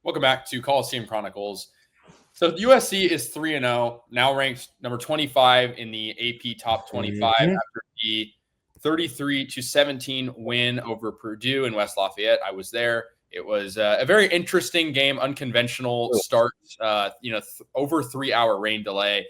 Welcome back to Coliseum Chronicles. So USC is 3-0, now ranked number 25 in the AP Top 25 after the 33-17 win over Purdue in West Lafayette. I was there. It was a very interesting game, unconventional start, over 3-hour rain delay.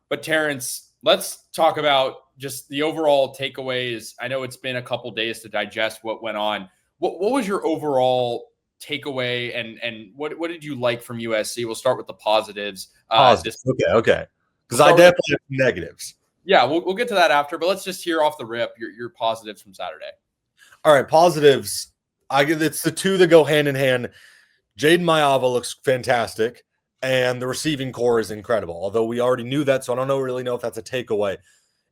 But Terrence, let's talk about just the overall takeaways. I know it's been a couple days to digest what went on. What was your overall takeaway and what did you like from USC? We'll start with the positives. Okay. Because I definitely have negatives. Yeah, we'll get to that after, but let's just hear off the rip your positives from Saturday. All right, positives. It's the two that go hand in hand. Jayden Maiava looks fantastic, and the receiving core is incredible. Although we already knew that, so I don't really know if that's a takeaway.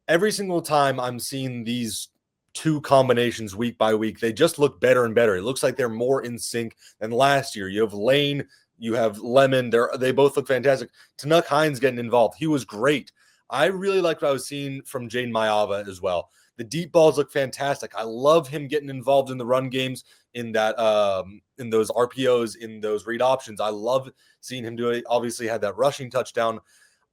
Every single time I'm seeing these two combinations week by week, they just look better and better. It looks like they're more in sync than last year. You have Lane, you have Lemon. They both look fantastic. Tanuk Hines getting involved. He was great. I really liked what I was seeing from Jayden Maiava as well. The deep balls look fantastic. I love him getting involved in the run games, in that in those RPOs, in those read options. I love seeing him do it. Obviously had that rushing touchdown.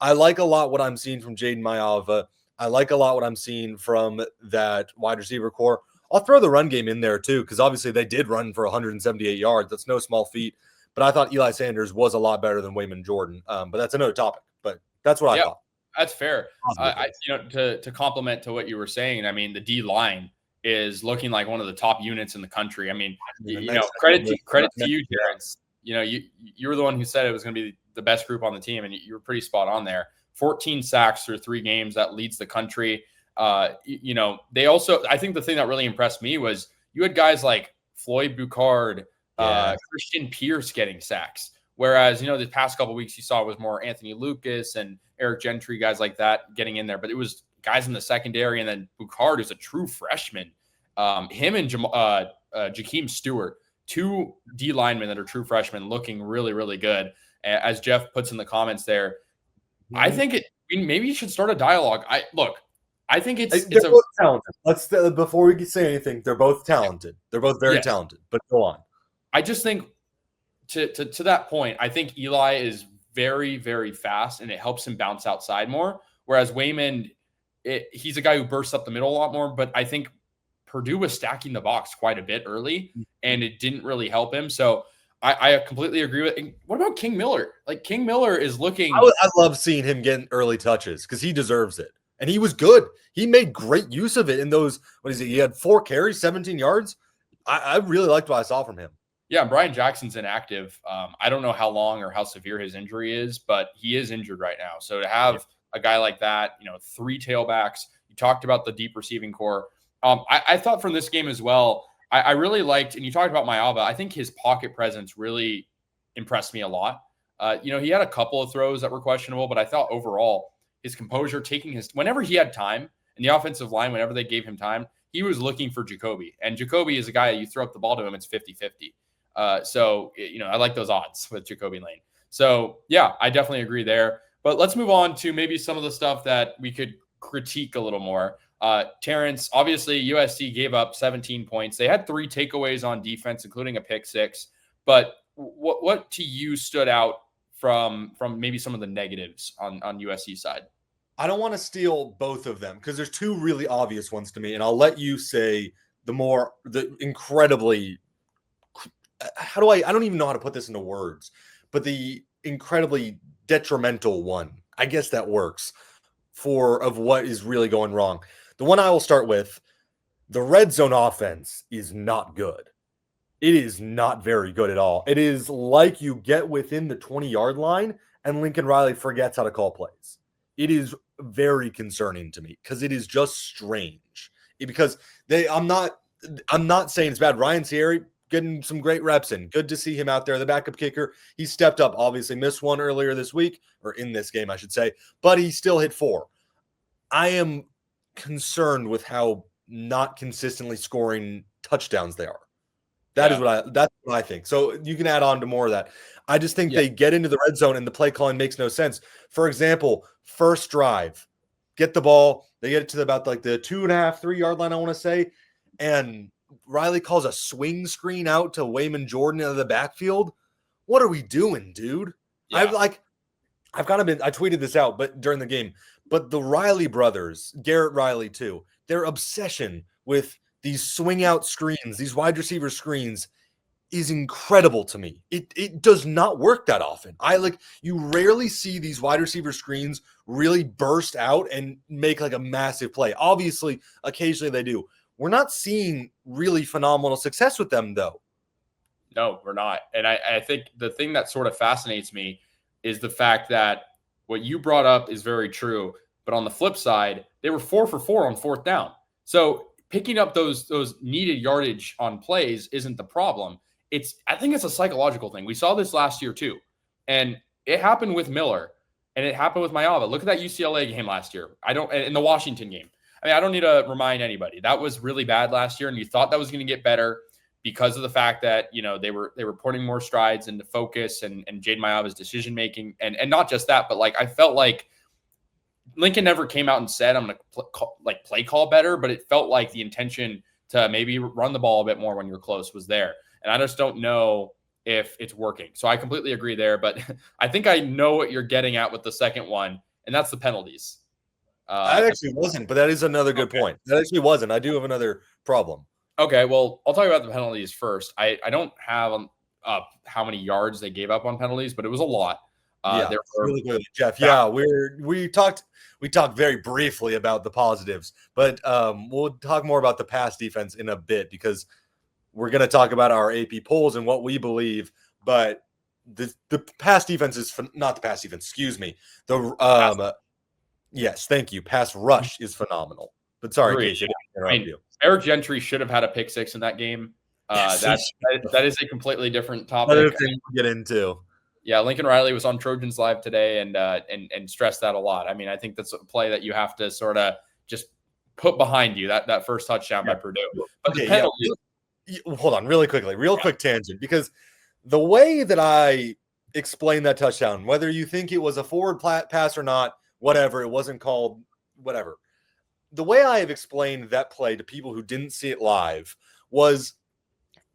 I like a lot what I'm seeing from Jayden Maiava. I like a lot what I'm seeing from that wide receiver core. I'll throw the run game in there too, because obviously they did run for 178 yards. That's no small feat. But I thought Eli Sanders was a lot better than Wayman Jordan. But that's another topic. But that's what I thought. That's fair. To complement to what you were saying, I mean, the D line is looking like one of the top units in the country. I mean, credit to you, Terrence. You were the one who said it was going to be the best group on the team, and you were pretty spot on there. 14 sacks through 3 games, that leads the country. They also, I think the thing that really impressed me was you had guys like Floyd Bucard, Christian Pierce getting sacks. Whereas, the past couple of weeks you saw was more Anthony Lucas and Eric Gentry, guys like that getting in there. But it was guys in the secondary, and then Bucard is a true freshman. Him and Jakeem Stewart, 2 D linemen that are true freshmen, looking really, really good. As Jeff puts in the comments there, I think maybe you should start a dialogue. I think it's both talented. Before we can say anything, they're both talented. They're both very talented. But go on. I just think to that point, I think Eli is very, very fast, and it helps him bounce outside more. Whereas Wayman, he's a guy who bursts up the middle a lot more. But I think Purdue was stacking the box quite a bit early, and it didn't really help him. So I completely agree with it. What about King Miller? Like, King Miller is looking. I love seeing him getting early touches because he deserves it. And he was good. He made great use of it in those. What is it? He had 4 carries, 17 yards. I really liked what I saw from him. Yeah, Brian Jackson's inactive. I don't know how long or how severe his injury is, but he is injured right now. So to have a guy like that, 3 tailbacks, you talked about the deep receiving core. I thought from this game as well, I really liked, and you talked about Maiava, I think his pocket presence really impressed me a lot. He had a couple of throws that were questionable, but I thought overall his composure, whenever he had time, and the offensive line, whenever they gave him time, he was looking for Jacoby. And Jacoby is a guy, you throw up the ball to him, it's 50-50. I like those odds with Jacoby Lane. So, yeah, I definitely agree there. But let's move on to maybe some of the stuff that we could critique a little more. Terrence, obviously USC gave up 17 points. They had 3 takeaways on defense, including a pick 6. But what to you stood out from maybe some of the negatives on USC side? I don't want to steal both of them because there's 2 really obvious ones to me, and I'll let you say the incredibly. I don't even know how to put this into words, but the incredibly detrimental one, I guess that works of what is really going wrong. The one I will start with, the red zone offense is not good. It is not very good at all. It is like you get within the 20-yard line and Lincoln Riley forgets how to call plays. It is very concerning to me because it is just strange. I'm not saying it's bad. Ryan Sierra getting some great reps in. Good to see him out there. The backup kicker, he stepped up. Obviously missed one earlier this week, or in this game, I should say, but he still hit 4. I am concerned with how not consistently scoring touchdowns they are. That's what I think. So you can add on to more of that. I just think they get into the red zone and the play calling makes no sense. For example, first drive, get the ball, they get it to about like the 2.5, 3 yard line, I want to say, and Riley calls a swing screen out to Wayman Jordan out of the backfield. what are we doing, dude? Yeah. I've kind of been, I tweeted this out, but during the game, but the Riley brothers, Garrett Riley too, their obsession with these swing out screens, these wide receiver screens is incredible to me. It does not work that often. You rarely see these wide receiver screens really burst out and make like a massive play. Obviously, occasionally they do. We're not seeing really phenomenal success with them though. No, we're not. And I think the thing that sort of fascinates me is the fact that what you brought up is very true. But on the flip side, they were 4 for 4 on fourth down. So picking up those needed yardage on plays isn't the problem. I think it's a psychological thing. We saw this last year too. And it happened with Miller and it happened with Maiava. Look at that UCLA game last year. In the Washington game. I mean, I don't need to remind anybody. That was really bad last year, and you thought that was going to get better because of the fact that, they were putting more strides into focus and Jayden Maiava's decision making. And not just that, but I felt like Lincoln never came out and said, I'm going to play call better, but it felt like the intention to maybe run the ball a bit more when you're close was there. And I just don't know if it's working. So I completely agree there, but I think I know what you're getting at with the second one, and that's the penalties. That actually wasn't, but that is another good point. That actually wasn't. I do have another problem. Okay, well, I'll talk about the penalties first. I don't have how many yards they gave up on penalties, but it was a lot. Really good, Jeff. Yeah, we talked very briefly about the positives, but we'll talk more about the pass defense in a bit because we're going to talk about our AP polls and what we believe. But the pass defense is not the pass defense. Excuse me. Yes, thank you. Pass rush is phenomenal. But sorry, Kasey, Eric Gentry should have had a pick six in that game. That is a completely different topic. Another thing to get into. Yeah, Lincoln Riley was on Trojans Live today and stressed that a lot. I mean, I think that's a play that you have to sort of just put behind you, that first touchdown by Purdue. But the penalty. Hold on, really quickly, quick tangent, because the way that I explained that touchdown, whether you think it was a forward pass or not, whatever, it wasn't called, whatever. The way I have explained that play to people who didn't see it live was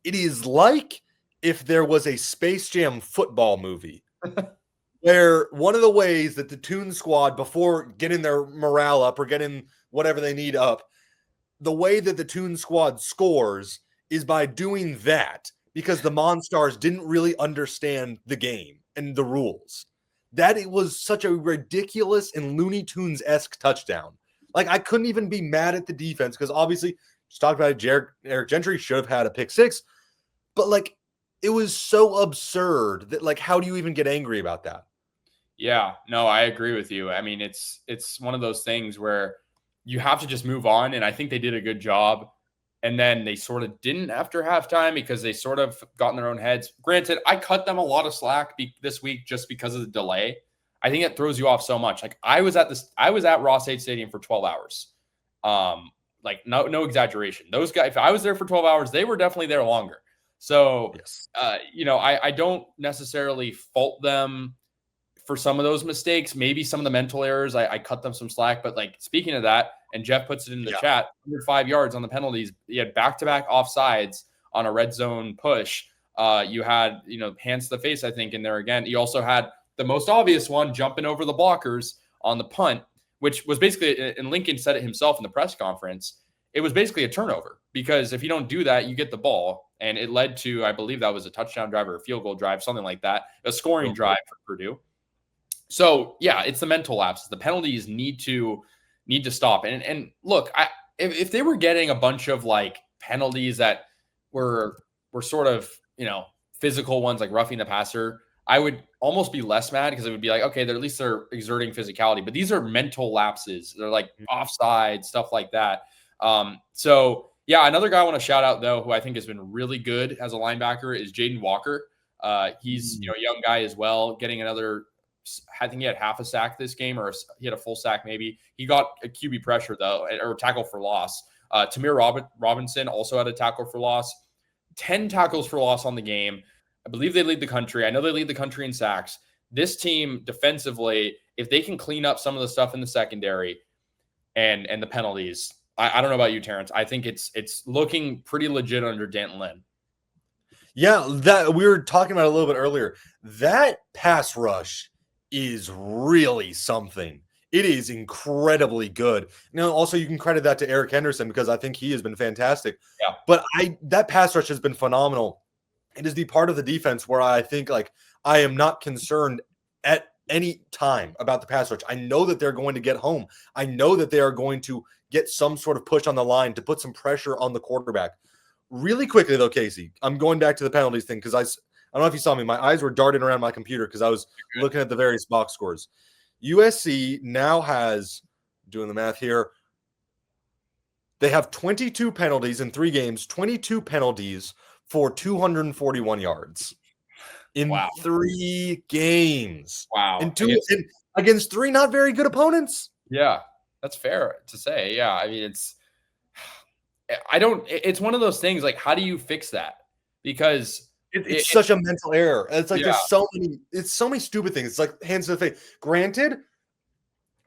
it is like if there was a Space Jam football movie where one of the ways that the Toon Squad, before getting their morale up or getting whatever they need up, the way that the Toon Squad scores is by doing that because the Monstars didn't really understand the game and the rules. That it was such a ridiculous and Looney Tunes-esque touchdown. I couldn't even be mad at the defense because obviously, just talked about it, Eric Gentry should have had a pick six. But, it was so absurd that, how do you even get angry about that? Yeah, no, I agree with you. I mean, it's one of those things where you have to just move on, and I think they did a good job. And then they sort of didn't after halftime because they sort of got in their own heads. Granted, I cut them a lot of slack this week just because of the delay. I think it throws you off so much. I was at Ross-Ade Stadium for 12 hours. No exaggeration. Those guys, if I was there for 12 hours, they were definitely there longer. So, yes. I don't necessarily fault them for some of those mistakes. Maybe some of the mental errors, I cut them some slack. But speaking of that, and Jeff puts it in the chat, 105 yards on the penalties. You had back-to-back offsides on a red zone push. You had, hands to the face, I think, in there again. You also had the most obvious one, jumping over the blockers on the punt, which was basically, and Lincoln said it himself in the press conference, it was basically a turnover because if you don't do that, you get the ball. And it led to, I believe that was a touchdown drive or a field goal drive, something like that, a scoring drive for Purdue. So, yeah, it's the mental lapses. The penalties need to stop. And look, if they were getting a bunch of penalties that were sort of, physical ones like roughing the passer, I would almost be less mad because it would be okay, at least they're exerting physicality. But these are mental lapses. They're offside, stuff like that. So, yeah, another guy I want to shout out, though, who I think has been really good as a linebacker is Jaden Walker. He's, a young guy as well, getting another – I think he had half a sack this game, or he had a full sack maybe. He got a QB pressure, though, or tackle for loss. Tamir Robinson also had a tackle for loss. 10 tackles for loss on the game. I believe they lead the country. I know they lead the country in sacks. This team defensively, if they can clean up some of the stuff in the secondary and the penalties, I don't know about you, Terrence. I think it's looking pretty legit under Danton Lynn. Yeah, that we were talking about a little bit earlier. That pass rush is really something. It is incredibly good. Now, also you can credit that to Eric Henderson because I think he has been fantastic. Yeah. But that pass rush has been phenomenal. It is the part of the defense where I think like I am not concerned at any time about the pass rush. I know that they're going to get home. I know that they are going to get some sort of push on the line to put some pressure on the quarterback. Really quickly, though, Kasey, I'm going back to the penalties thing because I don't know if you saw me. My eyes were darting around my computer because I was looking at the various box scores. USC now has, doing the math here, they have 22 penalties in 3 games, 22 penalties for 241 yards in 3 games. Wow. And against 3 not very good opponents. Yeah, that's fair to say. Yeah, I mean, it's one of those things, like, how do you fix that? Because it's such a mental error. It's like there's so many stupid things. It's like hands to the face. Granted,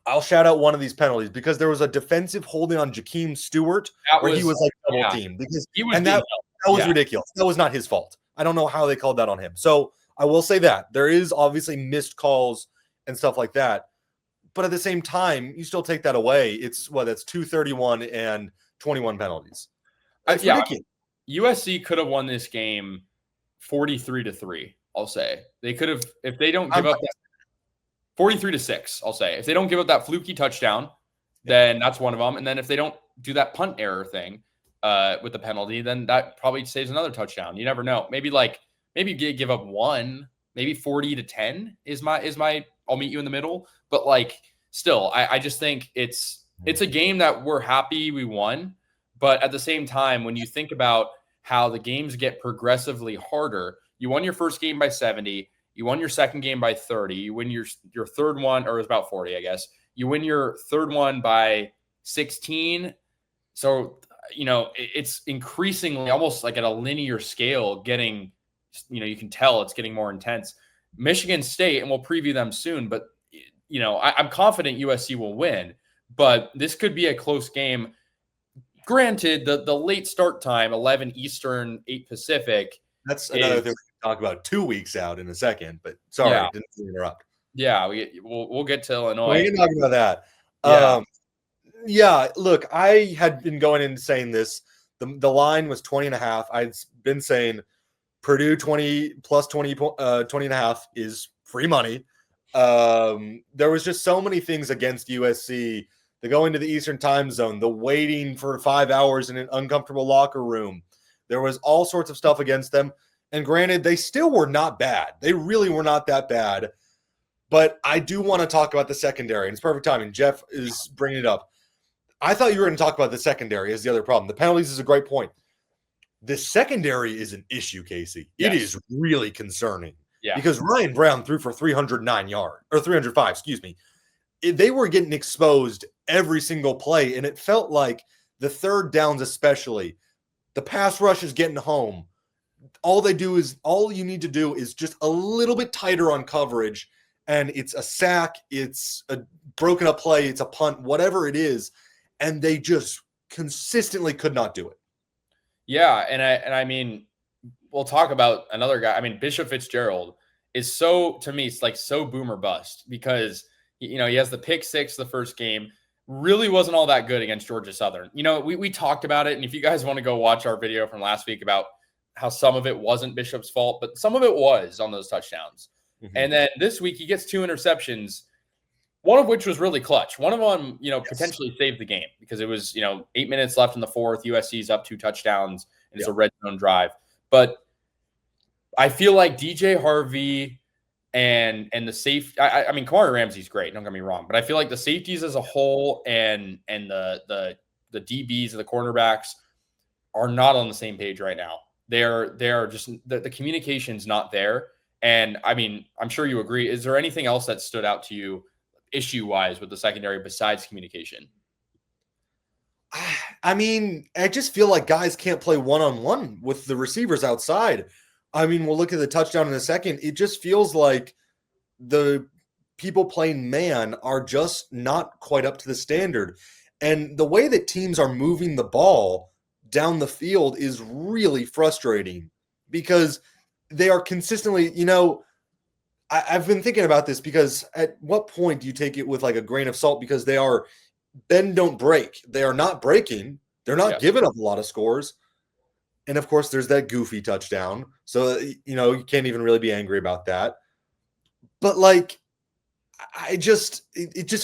I'll shout out one of these penalties because there was a defensive holding on Jakeem Stewart where he was like double teamed because that was ridiculous. That was not his fault. I don't know how they called that on him. So I will say that there is obviously missed calls and stuff like that. But at the same time, you still take that away. It's that's 231 and 21 penalties. That's ridiculous. USC could have won this game 43-3. I'll say they could have if they don't give up that 43-6. I'll say if they don't give up that fluky touchdown, then that's one of them. And then if they don't do that punt error thing with the penalty, then that probably saves another touchdown. You never know. Maybe give up one. Maybe 40-10 is my. I'll meet you in the middle. But like still, I just think it's a game that we're happy we won. But at the same time, when you think about how the games get progressively harder, you won your first game by 70, you won your second game by 30, you win your third one, or it was about 40, I guess. You win your third one by 16. So, it's increasingly almost like at a linear scale getting, you can tell it's getting more intense. Michigan State, and we'll preview them soon, but, I'm confident USC will win, but this could be a close game. Granted, the late start time, 11 Eastern, 8 Pacific. That's another thing we can talk about 2 weeks out in a second, but sorry, didn't interrupt. Yeah, we'll get to Illinois. We can talk about that. Look, I had been going in saying this. The line was 20.5. I'd been saying Purdue 20 plus 20.5 is free money. There was just so many things against USC. The going to the Eastern time zone, the waiting for 5 hours in an uncomfortable locker room. There was all sorts of stuff against them. And granted, they still were not bad. They really were not that bad. But I do want to talk about the secondary. And it's perfect timing. Jeff is bringing it up. I thought you were going to talk about the secondary as the other problem. The penalties is a great point. The secondary is an issue, Kasey. Yes. It is really concerning. Yeah. Because Ryan Brown threw for 305, excuse me. They were getting exposed every single play, and it felt like the third downs especially, the pass rush is getting home. All you need to do is just a little bit tighter on coverage, and it's a sack, it's a broken up play, it's a punt, whatever it is, and they just consistently could not do it. Yeah, and I mean, we'll talk about another guy. I mean, Bishop Fitzgerald is to me, it's like so boom or bust because he has the pick 6 the first game. Really wasn't all that good against Georgia Southern. We talked about it, and if you guys want to go watch our video from last week about how some of it wasn't Bishop's fault, but some of it was on those touchdowns. Mm-hmm. And then this week he gets 2 interceptions, one of which was really clutch. One of them, potentially saved the game because it was, 8 minutes left in the fourth. USC's up 2 touchdowns, and it's a red zone drive. But I feel like DJ Harvey and the safety, I mean, Kamari Ramsey's great. Don't get me wrong, but I feel like the safeties as a whole and the DBs and the cornerbacks are not on the same page right now. They're just the communication's not there. And I mean, I'm sure you agree. Is there anything else that stood out to you issue-wise with the secondary besides communication? I mean, I just feel like guys can't play one-on-one with the receivers outside. I mean, we'll look at the touchdown in a second. It just feels like the people playing man are just not quite up to the standard. And the way that teams are moving the ball down the field is really frustrating. because they are consistently, I've been thinking about this, because at what point do you take it with like a grain of salt? Because they are bend, don't break. They are not breaking. They're not giving up a lot of scores. And of course, there's that goofy touchdown. So, you can't even really be angry about that. But like, it just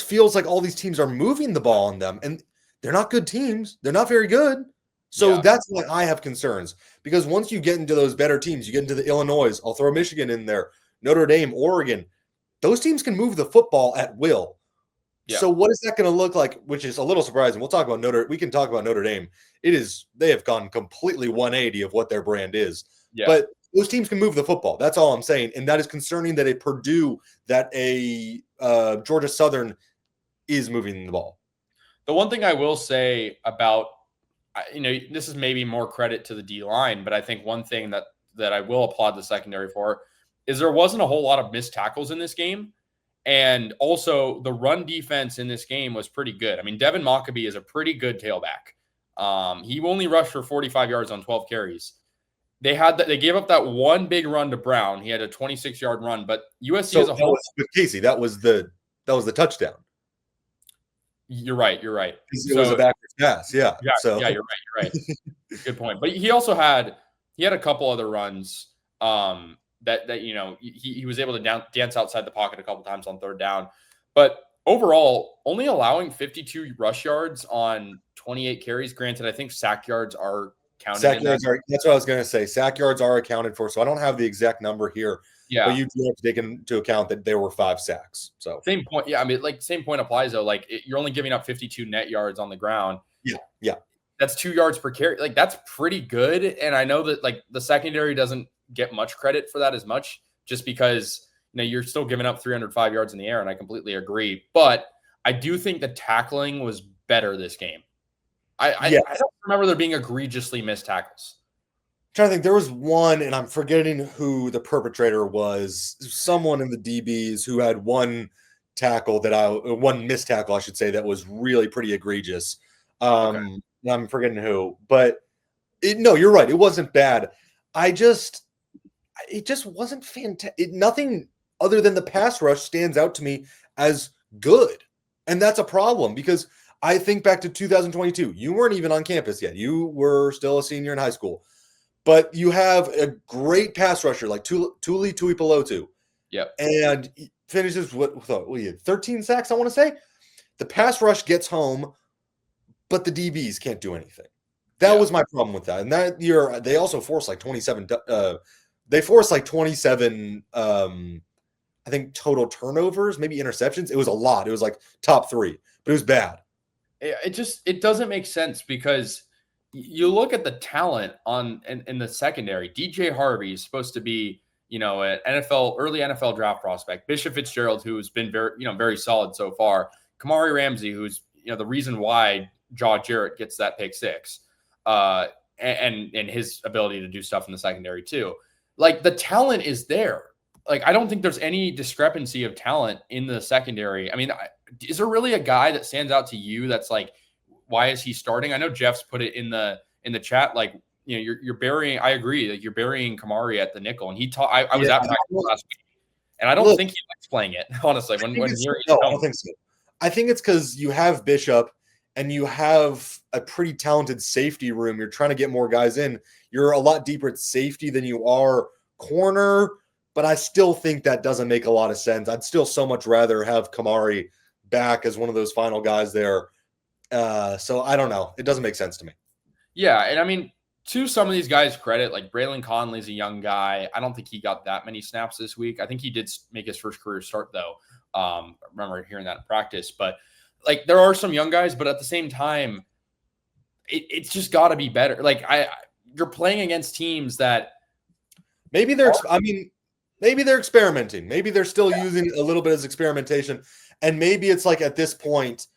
feels like all these teams are moving the ball on them, and they're not good teams. They're not very good. So that's why I have concerns, because once you get into those better teams, you get into the Illinois, I'll throw Michigan in there, Notre Dame, Oregon, those teams can move the football at will. Yeah. So what is that going to look like? Which is a little surprising. We can talk about Notre Dame. They have gone completely 180 of what their brand is. Yeah. But those teams can move the football. That's all I'm saying. And that is concerning, that a Purdue, that a Georgia Southern is moving the ball. The one thing I will say about, this is maybe more credit to the D-line, but I think one thing that I will applaud the secondary for is there wasn't a whole lot of missed tackles in this game. And also the run defense in this game was pretty good. I mean, Jayden Maiava is a pretty good tailback. He only rushed for 45 yards on 12 carries. They gave up that one big run to Brown. He had a 26-yard run, but USC as a whole. Kasey, that was the touchdown. You're right. It was a backwards pass. Yeah. Yeah, you're right. Good point. But he also had a couple other runs that he was able to dance outside the pocket a couple times on third down. But overall, only allowing 52 rush yards on 28 carries. Granted, I think sack yards are counted. That's what I was going to say. Sack yards are accounted for. So I don't have the exact number here. Yeah. But you do have to take into account that there were 5 sacks. So same point. Yeah. I mean, same point applies though. You're only giving up 52 net yards on the ground. Yeah. That's 2 yards per carry. That's pretty good. And I know that the secondary doesn't get much credit for that as much, just because you're still giving up 305 yards in the air, and I completely agree. But I do think the tackling was better this game. I don't remember there being egregiously missed tackles. I'm trying to think, there was one, and I'm forgetting who the perpetrator was. Someone in the DBs who had one missed tackle, I should say, that was really pretty egregious. Okay. I'm forgetting who, but no, you're right. It wasn't bad. It just wasn't fantastic. Nothing other than the pass rush stands out to me as good. And that's a problem, because I think back to 2022. You weren't even on campus yet. You were still a senior in high school. But you have a great pass rusher like Tuli Tuipulotu. Yep. And he finishes with 13 sacks, I want to say. The pass rush gets home, but the DBs can't do anything. That was my problem with that. And that year, they also forced 27. They forced 27. I think total turnovers, maybe interceptions. It was a lot. It was top 3, but it was bad. It doesn't make sense, because you look at the talent in the secondary. DJ Harvey is supposed to be an early NFL draft prospect. Bishop Fitzgerald, who's been very solid so far. Kamari Ramsey, who's the reason why Jaw Jarrett gets that pick 6. And his ability to do stuff in the secondary too. The talent is there. I don't think there's any discrepancy of talent in the secondary. I mean, is there really a guy that stands out to you that's why is he starting? I know Jeff's put it in the chat, you're burying. I agree, you're burying Kamari at the nickel, and he taught. I was at practice last week, and I don't think he likes playing it. Honestly, I don't think so. I think it's because you have Bishop, and you have a pretty talented safety room. You're trying to get more guys in. You're a lot deeper at safety than you are corner, but I still think that doesn't make a lot of sense. I'd still so much rather have Kamari back as one of those final guys there. So I don't know. It doesn't make sense to me. Yeah, and I mean, to some of these guys' credit, Braylon Conley's a young guy. I don't think he got that many snaps this week. I think he did make his first career start, though. I remember hearing that in practice. But, there are some young guys, but at the same time, it's just got to be better. You're playing against teams that maybe they're experimenting. Maybe they're still using a little bit as experimentation. And maybe it's at this point,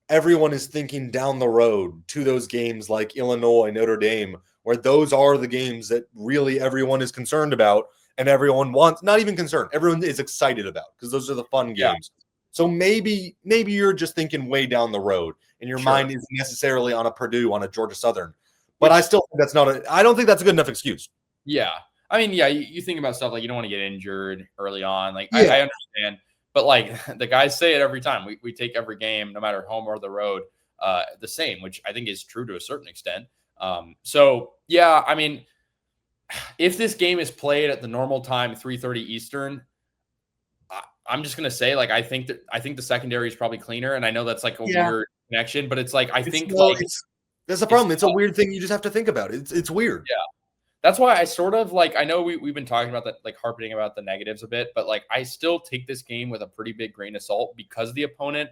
everyone is thinking down the road to those games like Illinois, Notre Dame, where those are the games that really everyone is concerned about, and everyone wants, not even concerned, everyone is excited about, because those are the fun games. Yeah. So maybe you're just thinking way down the road, and your mind isn't necessarily on a Purdue, on a Georgia Southern. But I still think I don't think that's a good enough excuse. Yeah. I mean, yeah, you think about stuff like you don't want to get injured early on. Like, Yeah. I understand. But, like, the guys say it every time. We take every game, no matter home or the road, the same, which I think is true to a certain extent. So, yeah, I mean, if this game is played at the normal time, 3:30 Eastern, I'm just going to say, like, I think the secondary is probably cleaner. And I know that's, like, a weird connection. But it's, like, I think, like – that's the problem. It's a weird thing you just have to think about. It's weird. Yeah. That's why I sort of like, I know we've been talking about that, like harping about the negatives a bit, but like I still take this game with a pretty big grain of salt because of the opponent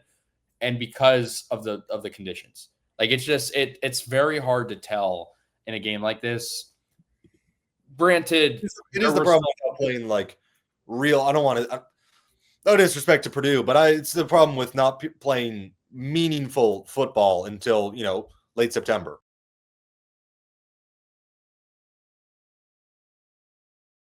and because of the conditions. Like it's just it's very hard to tell in a game like this. Granted, it is the problem with playing like real. I don't want to. No disrespect to Purdue, but it's the problem with not playing meaningful football until late September.